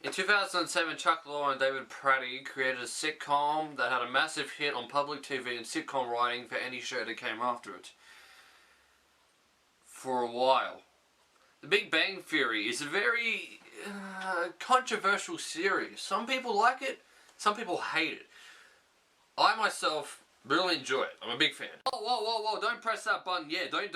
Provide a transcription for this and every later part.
In 2007, Chuck Lorre and David Pratty created a sitcom that had a massive hit on public TV and sitcom writing for any show that came after it. For a while. The Big Bang Theory is a very controversial series. Some people like it, some people hate it. I myself really enjoy it. I'm a big fan. Whoa, don't press that button. Yeah, don't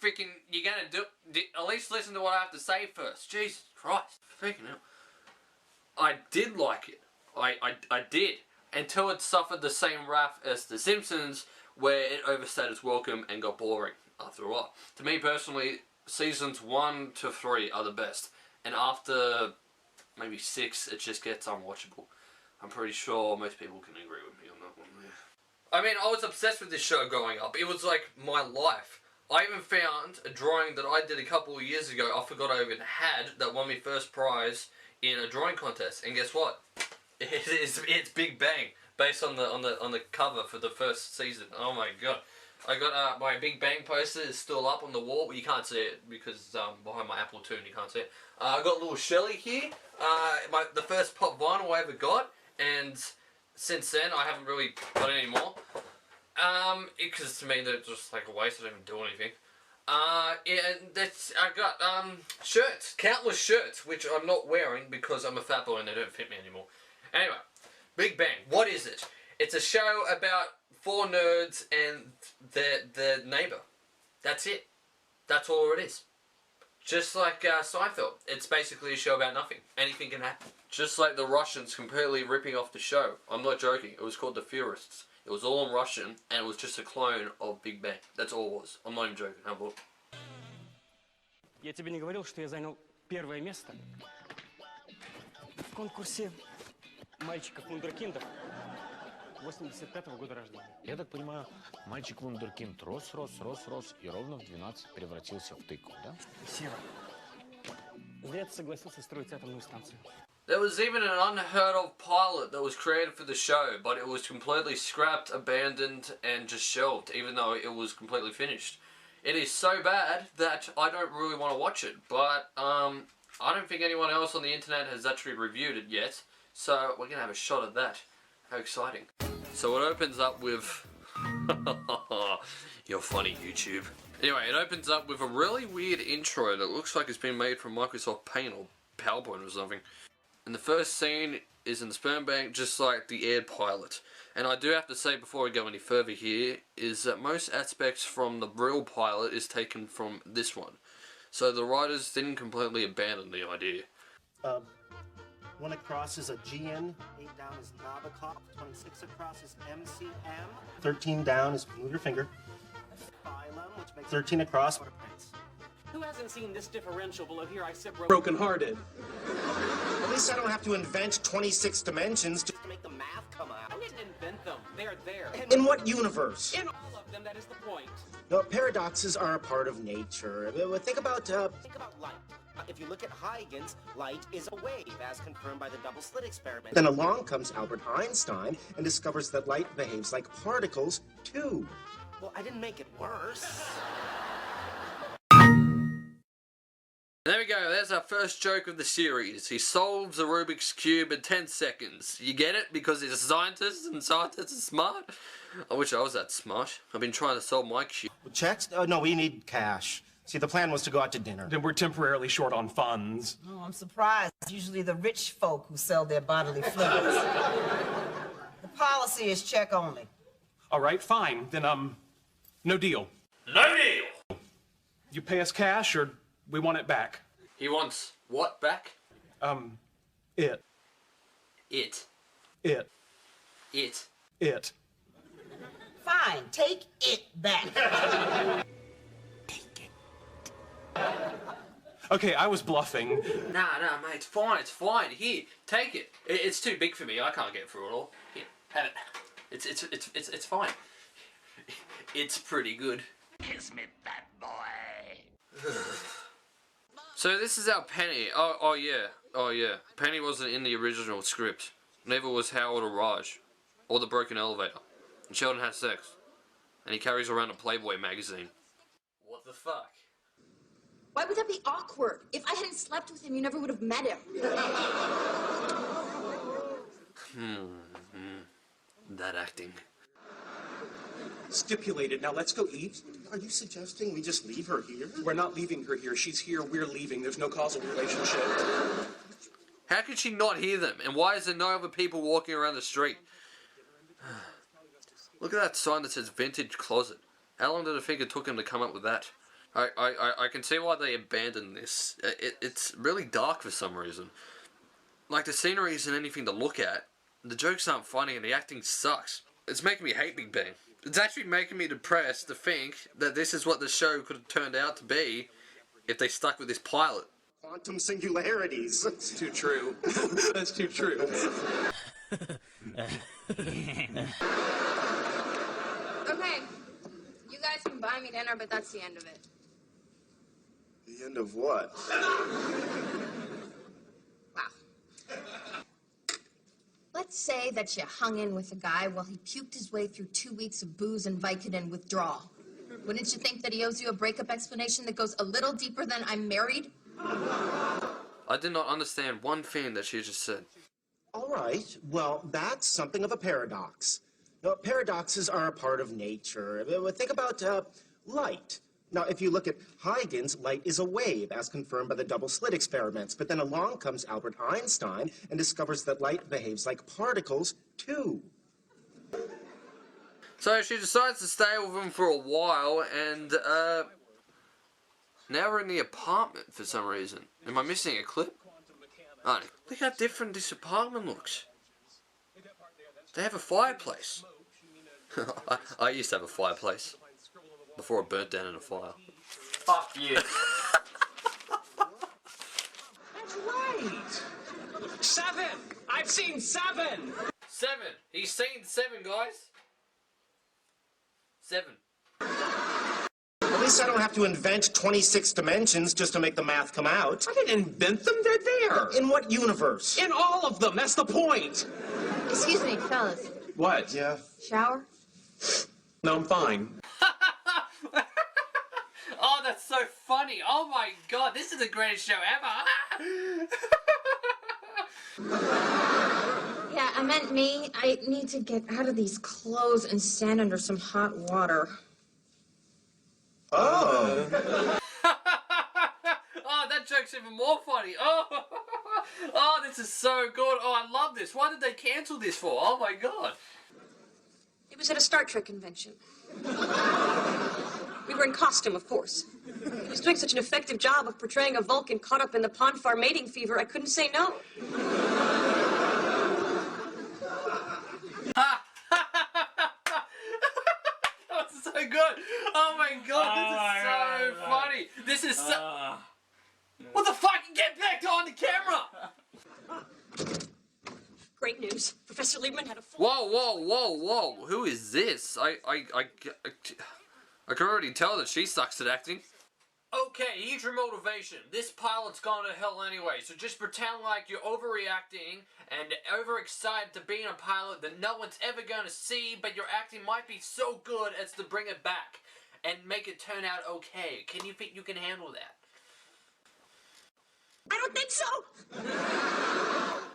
freaking, you're gonna do, at least listen to what I have to say first. Jesus Christ, freaking hell. I did like it. I did. Until it suffered the same wrath as The Simpsons, where it overstayed its welcome and got boring after a while. To me personally, seasons 1 to 3 are the best. And after maybe 6, it just gets unwatchable. I'm pretty sure most people can agree with me on that one there. I mean, I was obsessed with this show growing up. It was like my life. I even found a drawing that I did a couple of years ago, I forgot I even had, that won me first prize in a drawing contest. And guess what? It's Big Bang, based on the cover for the first season. Oh my god. I got my Big Bang poster is still up on the wall, but you can't see it because behind my Apple II and you can't see it. I got little Shelly here, the first pop vinyl I ever got, and since then I haven't really got any more. Because to me they're just like a waste, I don't even do anything. And that's, I got shirts, countless shirts, which I'm not wearing because I'm a fat boy and they don't fit me anymore. Anyway, Big Bang, what is it? It's a show about 4 nerds and their neighbour. That's it. That's all it is. Just like Seinfeld. It's basically a show about nothing. Anything can happen. Just like the Russians completely ripping off the show. I'm not joking. It was called The Theorists. It was all in Russian and it was just a clone of Big Bang. That's all it was. I'm not even joking. How about? Я тебе не говорил, что я занял первое место в конкурсе мальчиков-вундеркиндов 85-го года рождения. Я так понимаю, мальчик-вундеркинд рос, и ровно в 12 превратился в тыкву, да? Сева, зря ты согласился строить атомную станцию. There was even an unheard of pilot that was created for the show, but it was completely scrapped, abandoned, and just shelved, even though it was completely finished. It is so bad that I don't really want to watch it, but I don't think anyone else on the internet has actually reviewed it yet, so we're going to have a shot at that. How exciting. So it opens up with... You're funny, YouTube. Anyway, it opens up with a really weird intro that looks like it's been made from Microsoft Paint or PowerPoint or something. And the first scene is in the sperm bank, just like the Aired pilot. And I do have to say before we go any further here, is that most aspects from the real pilot is taken from this one. So the writers didn't completely abandon the idea. 1 across is a GN, 8 down is Nabokov, 26 across is MCM, 13 down is move your finger, Phylum, which makes 13 across. Who hasn't seen this differential below here? I sit broken-hearted. At least I don't have to invent 26 dimensions just to make the math come out. I didn't invent them. They're there. In what universe? In all of them, that is the point. No, paradoxes are a part of nature. Think about light. If you look at Huygens, light is a wave, as confirmed by the double-slit experiment. Then along comes Albert Einstein and discovers that light behaves like particles, too. Well, I didn't make it worse. There we go, there's our first joke of the series. He solves a Rubik's Cube in 10 seconds. You get it? Because he's a scientist and scientists are smart? I wish I was that smart. I've been trying to solve my cube. Checks? No, we need cash. See, the plan was to go out to dinner. Then we're temporarily short on funds. Oh, I'm surprised. It's usually the rich folk who sell their bodily fluids. The policy is check only. All right, fine. Then, no deal. No deal! You pay us cash or we want it back. He wants what back? It. It. It. It. It. Fine, take it back. Okay, I was bluffing. Nah, mate, it's fine. Here, take it. It's too big for me. I can't get through it all. Here, have it. It's fine. It's pretty good. Kiss me, fat boy. So this is our Penny. Oh yeah. Penny wasn't in the original script. Neither was Howard or Raj, or the broken elevator. And Sheldon has sex, and he carries around a Playboy magazine. What the fuck? Why would that be awkward? If I hadn't slept with him, you never would have met him. That acting. Stipulated. Now let's go eat. Are you suggesting we just leave her here? We're not leaving her here. She's here. We're leaving. There's no causal relationship. How could she not hear them? And why is there no other people walking around the street? Look at that sign that says vintage closet. How long did I think it took him to come up with that? I can see why they abandoned this. It's really dark for some reason. Like, the scenery isn't anything to look at. The jokes aren't funny and the acting sucks. It's making me hate Big Bang. It's actually making me depressed to think that this is what the show could have turned out to be if they stuck with this pilot. Quantum singularities. That's too true. That's too true. Okay, you guys can buy me dinner, but that's the end of it. The end of what? Wow. Let's say that you hung in with a guy while he puked his way through 2 weeks of booze and Vicodin withdrawal. Wouldn't you think that he owes you a breakup explanation that goes a little deeper than I'm married? I did not understand one thing that she just said. All right. Well, that's something of a paradox. Now, paradoxes are a part of nature. Think about light. Now, if you look at Huygens, light is a wave, as confirmed by the double-slit experiments. But then along comes Albert Einstein and discovers that light behaves like particles, too. So she decides to stay with him for a while, and now we're in the apartment for some reason. Am I missing a clip? Oh, look how different this apartment looks. They have a fireplace. I used to have a fireplace before it burnt down in a fire. Fuck you. That's right. 7. I've seen 7. 7. He's seen 7, guys. 7. At least I don't have to invent 26 dimensions just to make the math come out. I didn't invent them. They're there. In what universe? In all of them. That's the point. Excuse me, fellas. What? Yeah. Shower? No, I'm fine. Oh, that's so funny. Oh my god, this is the greatest show ever. Yeah, I meant me. I need to get out of these clothes and stand under some hot water. Oh. Oh, that joke's even more funny. Oh, oh, this is so good. Oh, I love this. Why did they cancel this for? Oh my god. It was at a Star Trek convention. We were in costume, of course. He was doing such an effective job of portraying a Vulcan caught up in the Ponfar mating fever, I couldn't say no. That's so good. Oh my god, this is so funny. This is so... What the fuck? Get back on the camera! Great news. Professor Liebman had a full... Whoa. Who is this? I can already tell that she sucks at acting. Okay, here's your motivation. This pilot's gone to hell anyway, so just pretend like you're overreacting and overexcited to being a pilot that no one's ever going to see, but your acting might be so good as to bring it back and make it turn out okay. Can you think you can handle that? I don't think so!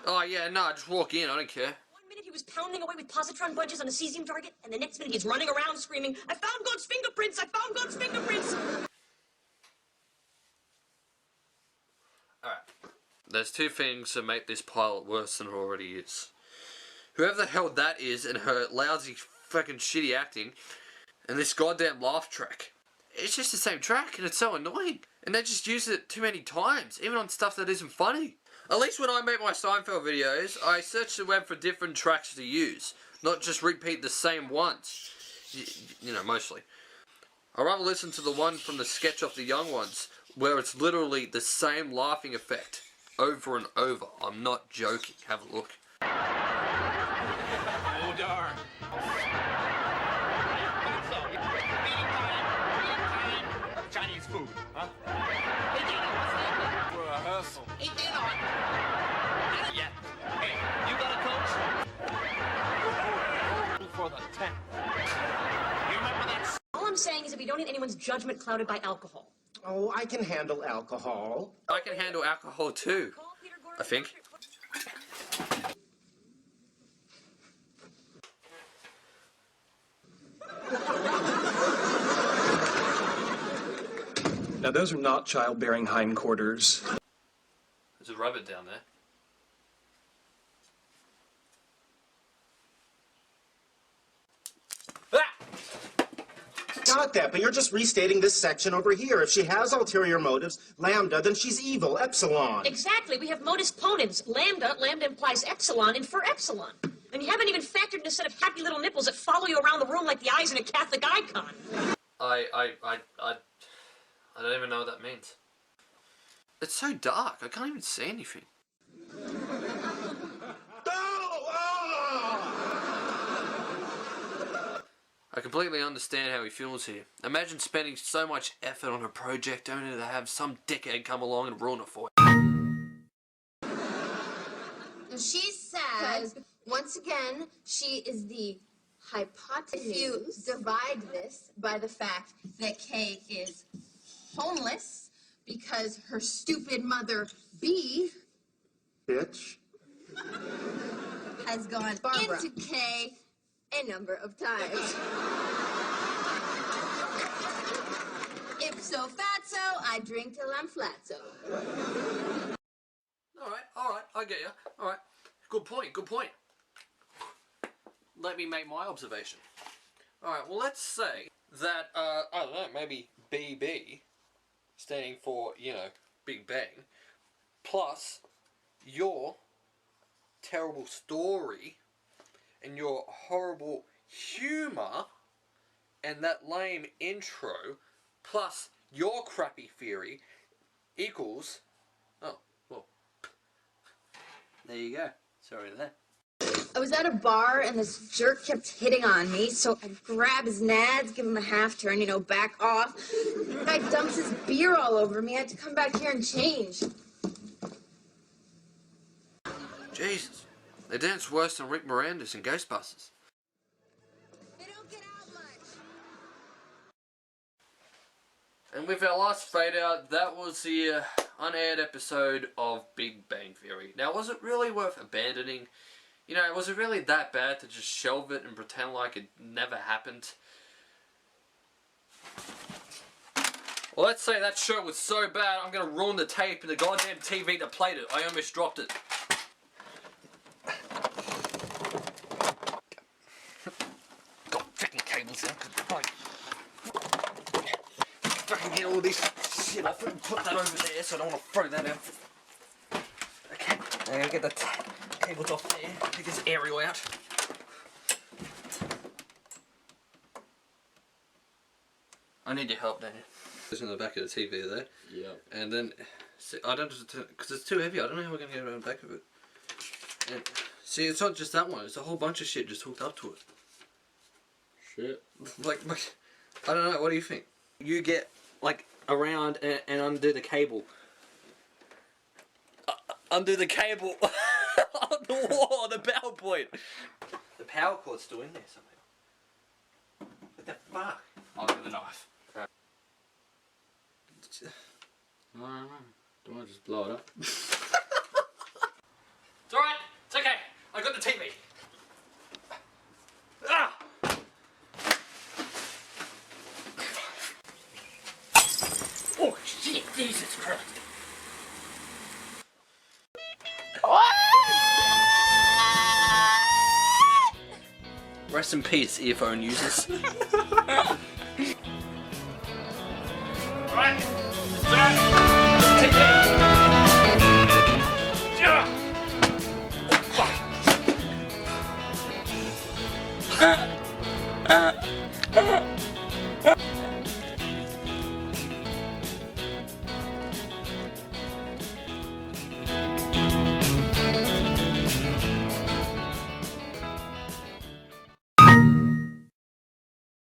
Oh yeah, no, just walk in, I don't care. 1 minute he was pounding away with positron bunches on a cesium target, and the next minute he's running around screaming, I found God's fingerprints! I found God's fingerprints! Alright, there's two things that make this pilot worse than it already is. Whoever the hell that is and her lousy fucking shitty acting, and this goddamn laugh track. It's just the same track and it's so annoying. And they just use it too many times, even on stuff that isn't funny. At least when I make my Seinfeld videos, I search the web for different tracks to use, not just repeat the same ones. You know, mostly. I'd rather listen to the one from the sketch of The Young Ones, where it's literally the same laughing effect over and over. I'm not joking. Have a look. Oh, darn. Chinese food, huh? For rehearsal. Yeah. Hey, you got a coach? For the 10th. You remember that? All I'm saying is that we don't need anyone's judgment clouded by alcohol. Oh, I can handle alcohol. I can handle alcohol too, I think. Now, those are not childbearing hindquarters. There's a rabbit down there. Got that, but you're just restating this section over here. If she has ulterior motives, lambda, then she's evil, epsilon. Exactly. We have modus ponens. Lambda. Lambda implies epsilon, and for epsilon. And you haven't even factored in a set of happy little nipples that follow you around the room like the eyes in a Catholic icon. I don't even know what that means. It's so dark, I can't even see anything. I completely understand how he feels here. Imagine spending so much effort on a project only to have some dickhead come along and ruin it for you. She says, once again, she is the hypotenuse. If you divide this by the fact that Kay is homeless because her stupid mother, B, Bitch. has gone into Kay a number of times. Ipso fatso, I drink till I'm flatso. Alright, I get you. Alright, good point. Let me make my observation. Alright, well let's say that, I don't know, maybe BB, standing for, you know, Big Bang, plus your terrible story and your horrible humour and that lame intro plus your crappy theory equals... Oh, well. There you go. Sorry there. I was at a bar and this jerk kept hitting on me, so I grab his nads, give him a half turn, you know, back off. The guy dumps his beer all over me. I had to come back here and change. Jesus. They dance worse than Rick Moranis in Ghostbusters. They don't get out much. And with our last fade out, that was the unaired episode of Big Bang Theory. Now, was it really worth abandoning? You know, was it really that bad to just shelve it and pretend like it never happened? Well, let's say that show was so bad, I'm gonna ruin the tape and the goddamn TV that played it. I almost dropped it. Got freaking cables now. Fucking get all this shit. I put that over there, so I don't want to throw that out. Okay, I'm gonna get the cables off there. Take this aerial out. I need your help, Daniel. It's in the back of the TV there. Yeah. And then, see, I don't just because it's too heavy. I don't know how we're gonna get around the back of it. And see, it's not just that one. It's a whole bunch of shit just hooked up to it. Shit. Like I don't know. What do you think? You get like around and undo the cable. Undo the cable on the wall, on the power point. The power cord's still in there somehow. What the fuck? I'll get the knife. I don't know. Don't want to just blow it up. It's alright. It's okay. I got the TV. Ah! Oh shit! Jesus Christ! Rest in peace, earphone users. Alright. Take it.